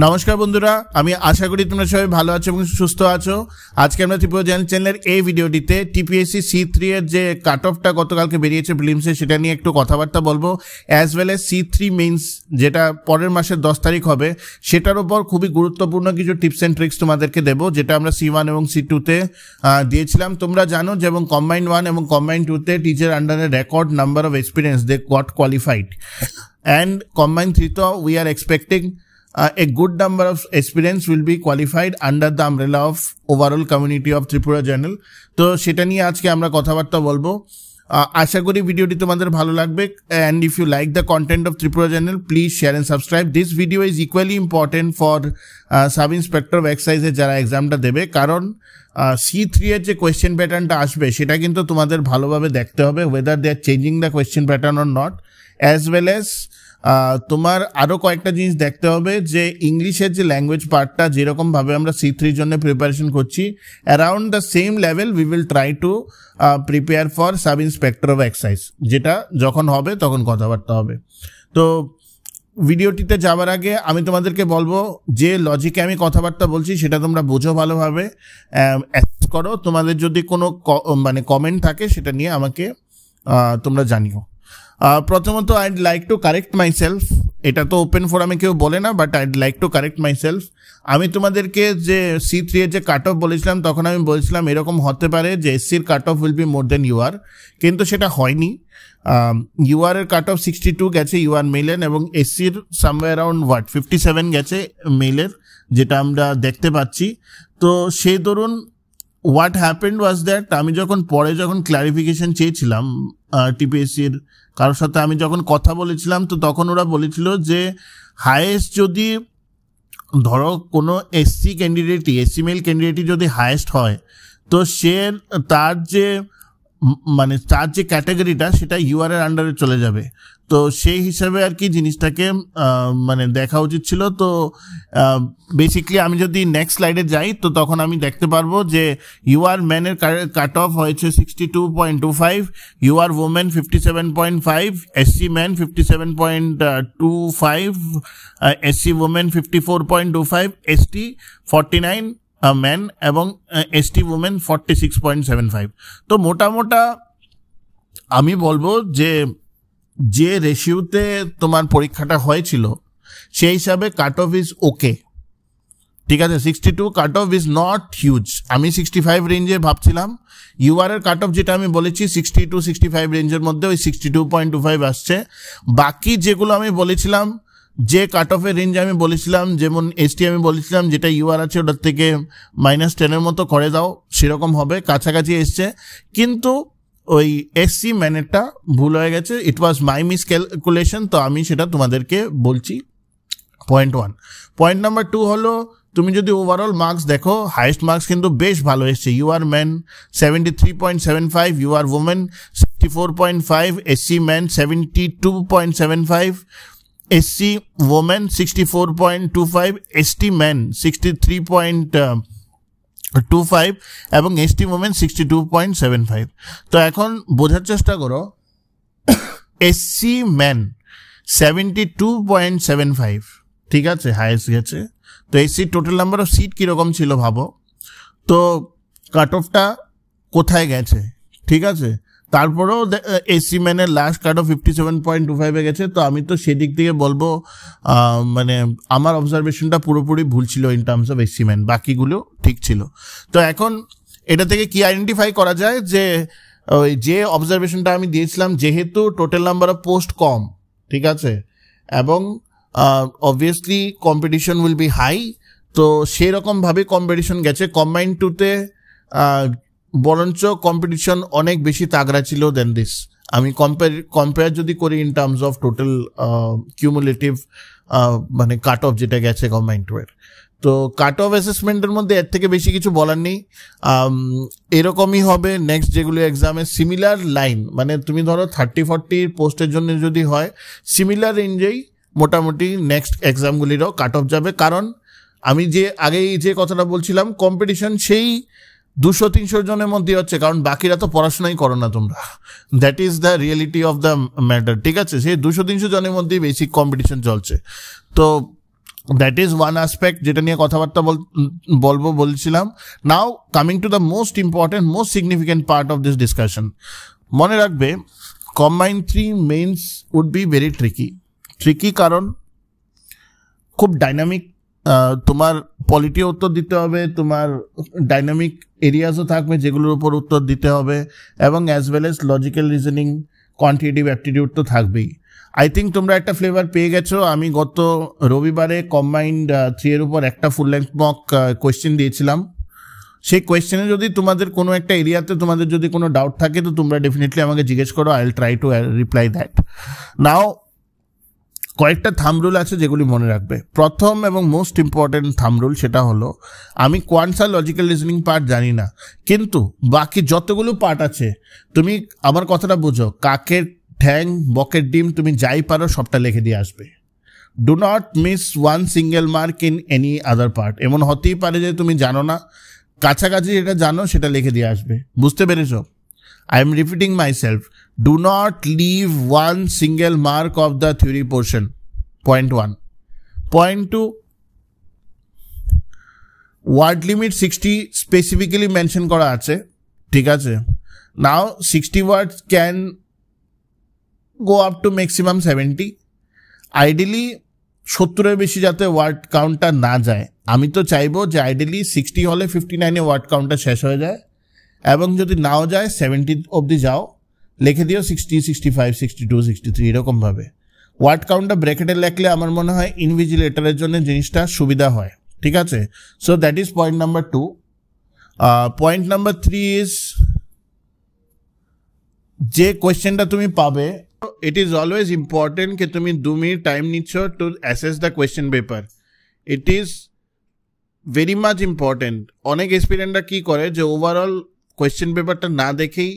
নমস্কার বন্ধুরা, আমি আশা করি তোমরা সবাই ভালো আছো এবং সুস্থ আছো। আজকে আমরা ত্রিপুরা চ্যানেলের এই ভিডিওটিতে টিপিএসসি C3 এর যে কাট অফটা গতকালকে বেরিয়েছে প্রিলিমসে সেটা নিয়ে একটু কথাবার্তা বলবো, as well as C3 means যেটা পরের মাসের 10 তারিখ হবে সেটার উপর খুবই গুরুত্বপূর্ণ কিছু টিপস অ্যান্ড ট্রিক্স তোমাদেরকে দেবো, যেটা আমরা C1 এবং C2-তে দিয়েছিলাম। তোমরা জানো যে এবং কম্বাইন্ড 1 এবং কম্বাইন্ড 2-তে টিচার আন্ডারে record number of experience they got qualified, and combined 3-তেও we are expecting a good number of aspirants will be qualified under the umbrella of overall community of Tripura Journal. তো সেটা নিয়ে আজকে আমরা কথাবার্তা বলবো। আশা করি ভিডিওটি তোমাদের ভালো লাগবে, and if you like the content of Tripura Journal, please share and subscribe. This video is equally important for sub inspector of excise যারা এক্সামটা দেবে, কারণ C3 এর যে কোয়েশ্চেন প্যাটার্নটা আসবে সেটা কিন্তু তোমাদের ভালোভাবে দেখতে হবে, whether they are changing the question pattern or not, as well as তোমার আরও কয়েকটা জিনিস দেখতে হবে যে ইংলিশের যে ল্যাঙ্গুয়েজ পার্টটা যেরকমভাবে আমরা C3 জন্য প্রিপারেশন করছি, around the same level we will try to prepare for sub inspector of excise, যেটা যখন হবে তখন কথাবার্তা হবে। তো ভিডিওটিতে যাওয়ার আগে আমি তোমাদেরকে বলবো যে লজিকে আমি কথাবার্তা বলছি সেটা তোমরা বোঝো ভালোভাবে, অ্যাসেস করো। তোমাদের যদি কোনো কমেন্ট থাকে সেটা নিয়ে আমাকে তোমরা জানিও। প্রথমত I'd like to correct myself, এটা তো ওপেন ফোরামে কেউ বলে না, but I'd like to correct myself. আমি তোমাদেরকে যে C3 এর যে কাট অফ বলেছিলাম তখন আমি বলেছিলাম এরকম হতে পারে যে SC-র cut off will be more than UR, কিন্তু সেটা হয়নি। UR এর কাট অফ 62 গেছে UR মেইলের, এবং SC-র সামওয়্যার অ্যারাউন্ড 57 গেছে মেইলের, যেটা আমরা দেখতে পাচ্ছি। তো সেই ধরুন হোয়াট হ্যাপেন্ড ওয়াজ দ্যাট আমি যখন ক্লারিফিকেশন চেয়েছিলাম টিপিএসসির কারোর সাথে, আমি যখন কথা বলেছিলাম তো তখন ওরা বলেছিল যে হায়েস্ট যদি ধরো কোনো SC মেল ক্যান্ডিডেটই যদি হায়েস্ট হয় তো সে তার যে ক্যাটাগরিটা সেটা UR এর আন্ডারে চলে যাবে। তো সেই হিসাবে আর কি জিনিসটাকে দেখা উচিত ছিল। তো বেসিক্যালি আমি যদি নেক্সট স্লাইডে যাই তো তখন আমি দেখতে পারবো যে UR ম্যানের কাট অফ হয়েছে 62.25, UR women 57.5, SC man 57.25, SC women 54.25, ST 49 man এবং ST ওমেন 46.75। তো মোটামোটা আমি বলবো যে রেশিওতে তোমার পরীক্ষাটা হয়েছিল সেই হিসাবে কাট অফ ইজ ওকে, ঠিক আছে। 62 cut off is not huge. আমি 65 রেঞ্জে ভাবছিলাম, UR এর কাট অফ যেটা আমি বলেছি 60 to 65 রেঞ্জের মধ্যে ওই 62.25 আসছে। বাকি যেগুলো আমি বলেছিলাম যে কাট অফের রেঞ্জ আমি বলেছিলাম, যেমন ST আমি বলেছিলাম যেটা UR আছে ওটার থেকে -10 মতো করে দাও, সেরকম হবে, কাছাকাছি এসছে। কিন্তু ওই SC ম্যানেরটা ভুল হয়ে গেছে, ইট ওয়াজ মাই মিস ক্যালকুলেশন। তো আমি সেটা তোমাদেরকে বলছি, পয়েন্ট 1। পয়েন্ট নাম্বার 2 হলো তুমি যদি ওভারঅল মার্কস দেখো, হাইয়েস্ট মার্কস কিন্তু বেশ ভালো এসছে। UR man 73.75, UR women 64.5, SC man 72.75, SC women 64.25, ST man 63.25 এবং ST ওমেন 62.75। তো এখন বোঝার চেষ্টা করো, SC ম্যান 72.75, ঠিক আছে, হাইয়েস্ট গেছে। তো SC total number of seat কীরকম ছিল ভাবো, তো কাট অফটা কোথায় গেছে, ঠিক আছে। তারপরেও SC ম্যানের লাস্ট কাট অফ 57.25 গেছে। তো আমি তো সেদিক থেকে বলবো আমার অবজারভেশনটা পুরোপুরি ভুল ছিল in terms of SC man, বাকিগুলো ঠিক ছিল। তো এখন এটা থেকে কি আইডেন্টিফাই করা যায় যে ওই যে অবজারভেশনটা আমি দিয়েছিলাম, যেহেতু টোটাল নাম্বার অফ পোস্ট কম, ঠিক আছে, এবং obviously competition will be high, তো সেরকমভাবে কম্পিটিশন গেছে। কম্বাইন্ড 2-তে বরঞ্চ কম্পিটিশন অনেক বেশি তাগড়া ছিল দেন দিস। আমি কম্পেয়ার যদি করি in terms of total cumulative cut off যেটা গেছে কম্বাইন্ড 2-এর, তো কাট অফ অ্যাসেসমেন্টের মধ্যে এর থেকে বেশি কিছু বলার নেই। এরকমই হবে নেক্সট যেগুলো এক্সামে, সিমিলার লাইন, তুমি ধরো 30-40 পোস্টের জন্য যদি হয় সিমিলার রেঞ্জেই মোটামুটি নেক্সট এক্সামগুলিরও কাট অফ যাবে। কারণ আমি আগেই যে কথাটা বলছিলাম, কম্পিটিশন সেই 200-300 জনের মধ্যে হচ্ছে, কারণ বাকিরা তো পড়াশোনাই করো না তোমরা, that is the reality of the matter, ঠিক আছে। সেই 200-300 জনের মধ্যেই বেসিক কম্পিটিশন চলছে। তো দ্যাট ইজ ওয়ান অ্যাসপেক্ট যেটা নিয়ে কথাবার্তা বলছিলাম। Now coming to the most important most significant part of this discussion. মনে রাখবে combined 3 mains would be very tricky কারণ খুব ডাইনামিক, তোমার পলিটিও উত্তর দিতে হবে, তোমার ডাইনামিক এরিয়াসও থাকবে যেগুলোর উপর উত্তর দিতে হবে, এবং as well as logical reasoning, quantitative aptitude তো থাকবেই। আই থিঙ্ক তোমরা একটা ফ্লেভার পেয়ে গেছো। আমি গত রবিবারে কম্বাইন্ড 3 এর উপর একটা ফুল লেন্থ মক কোয়েশ্চেন দিয়েছিলাম। সেই কোয়েশ্চেনে যদি তোমাদের কোনো একটা এরিয়াতে তোমাদের যদি কোনো ডাউট থাকে তো তোমরা ডেফিনেটলি আমাকে জিজ্ঞেস করো, I will try to reply that. Now কয়েকটা থাম রুল আছে যেগুলি মনে রাখবে। প্রথম এবং মোস্ট ইম্পর্টেন্ট থাম রুল সেটা হলো, আমি কোয়ান্টস আর লজিক্যাল রিজনিং পার্ট জানি না, কিন্তু বাকি যতগুলো পার্ট আছে তুমি আমার কথাটা বুঝো, কাকের ঠ্যাং বকের ডিম তুমি যাই পারো সবটা লিখে দিয়ে আসবে। Do not miss one single mark in any other part. এমন হতেই পারে যে তুমি জানো না, কাছাকাছি যেটা জানো সেটা লিখে দিয়ে আসবে। বুঝতে পেরেছ? I am repeating myself. Do not leave one single mark of the theory portion. Point 1. Point 2. Word limit 60 specifically mention করা আছে, ঠিক আছে? Now 60 words can go up to maximum 70. Ideally 70 এর বেশি যাতে ওয়ার্ড কাউন্টটা না যায়। আমি তো চাইবো যে আইডিয়ালি 60 হলে 59 ওয়ার্ড কাউন্টটা শেষ হয়ে যায়, এবং যদি নাও যায় 70 অবধি যাও, লিখে দিও 60, 65, 62, 63 এরকমভাবে। ওয়ার্ড কাউন্টটা ব্র্যাকেটে লেখলে আমার মনে হয় ইনভিজিলেটরের জন্য জিনিসটা সুবিধা হয়, ঠিক আছে? So that is point number 2. Point number 3 is, যে কোয়েশ্চেনটা তুমি পাবে, ইট ইজ অলওয়েজ ইম্পর্টেন্ট যে তুমি 2 মিনিট টাইম নিচ্ছ to assess the question paper. It is very much important. অনেক এক্সপিরিয়েন্টরা কী করে যে ওভারঅল কোয়েশ্চেন পেপারটা না দেখেই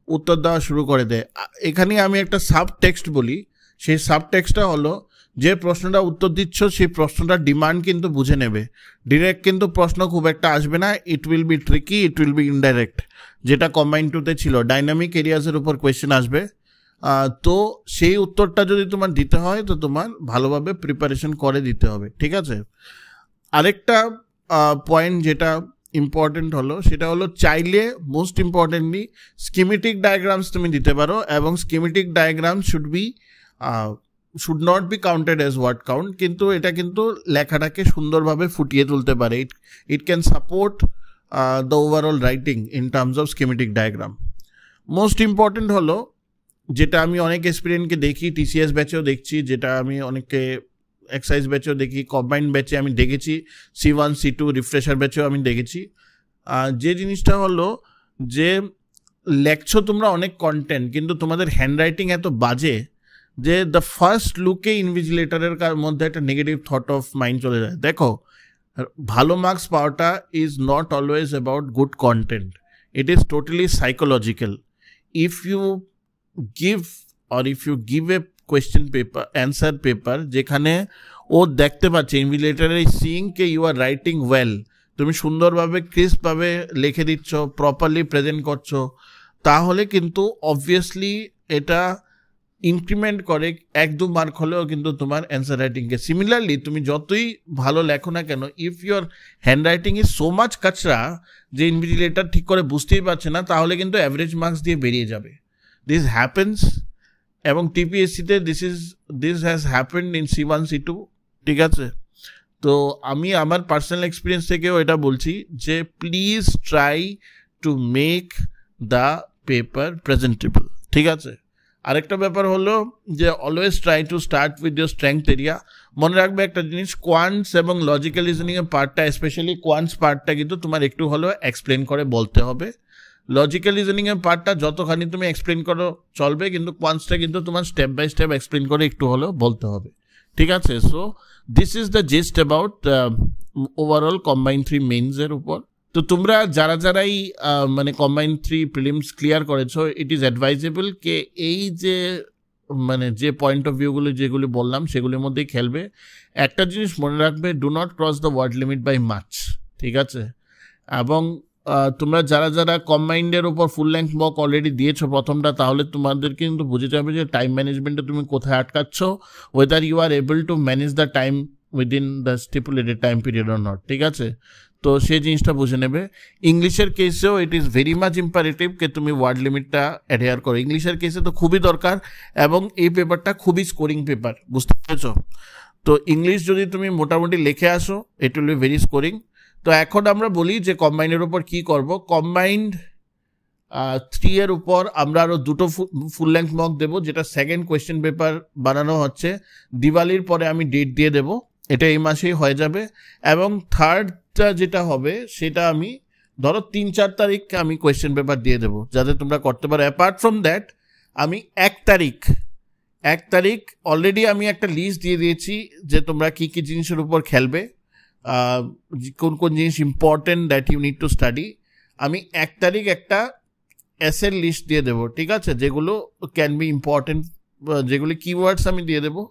উত্তর দেওয়া শুরু করে দেয়। এখানে আমি একটা সাব টেক্সট বলি, সেই সাব টেক্সটটা হলো, যে প্রশ্নটা উত্তর দিচ্ছ সেই প্রশ্নটার ডিমান্ড কিন্তু বুঝে নেবে। ডিরেক্ট কিন্তু প্রশ্ন খুব একটা আসবে না, it will be tricky, it will be indirect, যেটা কম্বাইন্ড 2তে ছিল। ডাইনামিক এরিয়াসের উপর কোয়েশ্চেন আসবে, তো সেই উত্তরটা যদি তোমার দিতে হয় তো তোমার ভালোভাবে প্রিপারেশন করে দিতে হবে, ঠিক আছে? আরেকটা পয়েন্ট যেটা ইম্পর্টেন্ট হলো সেটা হলো, চাইলে মোস্ট ইম্পর্টেন্টলি স্কিমেটিক ডায়াগ্রামস তুমি দিতে পারো, এবং schematic diagram should not be counted as word count, কিন্তু এটা কিন্তু লেখাটাকে সুন্দরভাবে ফুটিয়ে তুলতে পারে। It can support the overall writing in terms of schematic diagram. Most important হলো, যেটা আমি অনেক এক্সপিরিয়েন্সকে দেখি, টিসিএস ব্যাচেও দেখছি, যেটা আমি অনেককে এক্সাইজ ব্যাচেও দেখি, কম্বাইন্ড ব্যাচে আমি দেখেছি, C1 C2 রিফ্রেশার ব্যাচেও আমি দেখেছি। যে জিনিসটা হলো যে লেখছো তোমরা অনেক কন্টেন্ট, কিন্তু তোমাদের হ্যান্ডরাইটিং এত বাজে যে দ্য ফার্স্ট লুকে ইনভিজিলেটরের মধ্যে একটা নেগেটিভ থট অফ মাইন্ড চলে যায়। দেখো, ভালো মার্কস পাওয়াটা is not always about good content, it is totally psychological. If you give a question paper, answer paper, যেখানে ও দেখতে পাচ্ছে ইনভিজিলেটর ইজ সিইং কে ইউ আর রাইটিং ওয়েল, তুমি সুন্দরভাবে ক্রিস্পভাবে লিখে দিচ্ছ, প্রপারলি প্রেজেন্ট করছো, তাহলে কিন্তু অবভিয়াসলি এটা ইনক্রিমেন্ট করে 1-2 মার্ক হলেও কিন্তু তোমার অ্যান্সার রাইটিংকে। সিমিলারলি তুমি যতই ভালো লেখো না কেন, if your hand writing is so much কাচরা যে ইনভিজিলেটর ঠিক করে বুঝতেই পারছে না, তাহলে কিন্তু অ্যাভারেজ মার্কস দিয়ে বেরিয়ে যাবে। দিস হ্যাপেন্স, এবং টিপিএসসিতে this has happened in C1 C2, ঠিক আছে? তো আমি আমার পার্সোনাল এক্সপিরিয়েন্স থেকেও এটা বলছি যে please try to make the paper presentable, ঠিক আছে? আরেকটা ব্যাপার হলো যে always try to start with your strength area. মনে রাখবে একটা জিনিস, কোয়ান্টস এবং লজিক্যাল রিজনিংয়ের পার্টটা, স্পেশালি কোয়ান্টস পার্টটা কিন্তু তোমার একটু হলেও এক্সপ্লেন করে বলতে হবে। লজিক্যাল রিজনিংয়ের পার্টটা যতখানি তুমি এক্সপ্লেন করো চলবে, কিন্তু কোয়ান্টসটা কিন্তু তোমার স্টেপ বাই স্টেপ এক্সপ্লেন করে একটু হলেও বলতে হবে, ঠিক আছে? So this is the gist about overall combined 3 মেইনসের উপর। তো তোমরা যারাই মানে কম্বাইন্ড 3 প্রিলিমস ক্লিয়ার করেছো, ইট ইজ অ্যাডভাইজেবল কে এই যে মানে যে পয়েন্ট অফ ভিউগুলো যেগুলি বললাম সেগুলির মধ্যেই খেলবে। একটা জিনিস মনে রাখবে, do not cross the word limit by much, ঠিক আছে? এবং তোমরা যারা কম্বাইন্ডের উপর ফুল লেন্থ মক অলরেডি দিয়েছো প্রথমটা, তাহলে তোমাদের কিন্তু বুঝে যাবে যে টাইম ম্যানেজমেন্টে তুমি কোথায় আটকাচ্ছ, whether you are able to manage the time within the stipulated time period or not, ঠিক আছে? তো সেই জিনিসটা বুঝে নেবে। ইংলিশের কেসেও it is very much imperative কে তুমি ওয়ার্ড লিমিটটা অ্যাডহেয়ার করো। ইংলিশের কেসে তো খুবই দরকার, এবং এই পেপারটা খুবই স্কোরিং পেপার, বুঝতে পেরেছো? তো ইংলিশ যদি তুমি মোটামুটি লিখে আসো, it will be very scoring. তো এখন আমরা বলি যে কম্বাইনের উপর কি করব। কম্বাইন্ড 3 এর উপর আমরা আরও 2টো ফুল লেন্থ মক দেবো, যেটা সেকেন্ড কোয়েশ্চেন পেপার বানানো হচ্ছে। দিওয়ালির পরে আমি ডেট দিয়ে দেবো, এটা এই মাসেই হয়ে যাবে। এবং থার্ডটা যেটা হবে সেটা আমি ধরো 3-4 তারিখ আমি কোয়েশ্চেন পেপার দিয়ে দেবো, যাতে তোমরা করতে পারো। অ্যাপার্ট ফ্রম দ্যাট আমি 1 তারিখ অলরেডি আমি একটা লিস্ট দিয়ে দিয়েছি যে তোমরা কী কী জিনিসের উপর খেলবে, কোন কোন জিনিস important that you need to study. আমি 1 তারিখ একটা এসের লিস্ট দিয়ে দেবো, ঠিক আছে, যেগুলো ক্যান বি ইম্পর্টেন্ট, যেগুলি কিওয়ার্ডস আমি দিয়ে দেবো।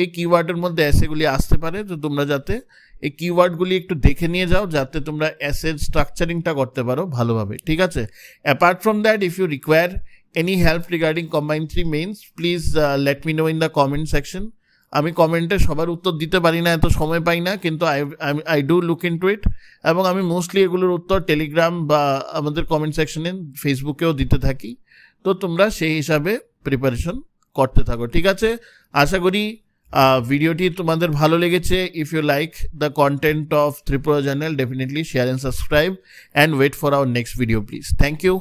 এই কিওয়ার্ডের মধ্যে এসেগুলি আসতে পারে, তো তোমরা যাতে এই কিওয়ার্ডগুলি একটু দেখে নিয়ে যাও, যাতে তোমরা এসের স্ট্রাকচারিংটা করতে পারো ভালোভাবে, ঠিক আছে? Apart from that, if you require any help regarding Combine 3 mains, please let me know in the comment section. আমি কমেন্টে সবার উত্তর দিতে পারি না, এত সময় পাই না, কিন্তু আই ডু লুক ইনটু ইট, এবং আমি মোস্টলি এগুলোর উত্তর টেলিগ্রাম বা আমাদের কমেন্ট সেকশনে ফেসবুকেও দিতে থাকি। তো তোমরা সেই হিসাবে প্রিপারেশন করতে থাকো, ঠিক আছে? আশা করি ভিডিওটি তোমাদের ভালো লেগেছে। If you like the content of Tripura journal, definitely share and subscribe, and wait for our next video please. Thank you.